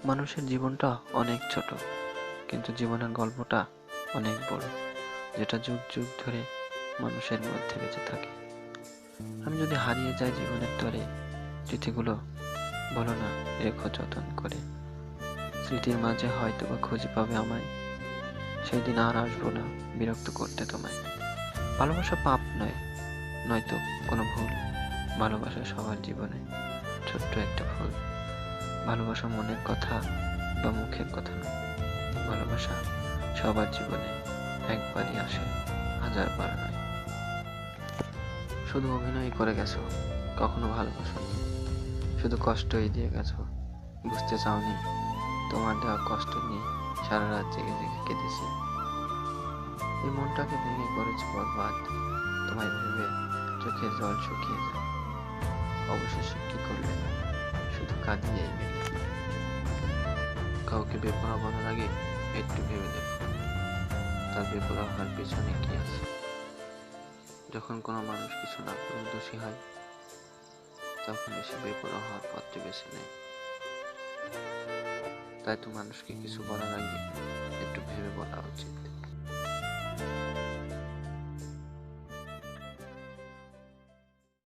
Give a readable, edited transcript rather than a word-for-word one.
মানুষের জীবনটা অনেক ছোট, কিন্তু জীবনের গল্পটা অনেক বড়, যেটা যুগ যুগ ধরে মানুষের মধ্যে বেঁচে থাকে। আমি যদি হারিয়ে যাই জীবনের তরে, স্মৃতিগুলো বলো না রেখো যতন করে। স্মৃতির মাঝে হয়তো বা খুঁজে পাবে আমায়, সেই দিন আর আসবো না বিরক্ত করতে তোমায়। ভালোবাসা পাপ নয়, নয়তো কোনো ভুল। ভালোবাসা সবার জীবনে ছোট্ট একটা ফুল। ভালোবাসা মনের কথা বা মুখের কথা নয়, ভালোবাসা সবার জীবনে একবারই আসে, হাজারবার নয়। শুধু অভিনয় করে গেছো, কখনো ভালোবাসোনি। শুধু কষ্টই দিয়ে গেছো, বুঝতে চাওনি তোমার দেওয়া কষ্ট নিয়ে সারা রাত জেগে জেগে কেঁদেছি। এই মনটাকে ভেঙে করেছো বরবাদ, তোমায় ভেবে চোখের জল শুকিয়ে যায়। অবশেষে কি করলে, শুধু কাঁদিয়েই গেলে। কাউকে বেপরোয়া বলার আগে একটু ভেবে দেখো, তার বেপরোয়া হওয়ার পেছনে কি আছে। যখন কোনো মানুষ কিছু না করে দোষী হয়, তখন সে বেপরোয়া হওয়ার পথটি বেছে নেয়। তাই তো মানুষকে কিছু বলার আগে একটু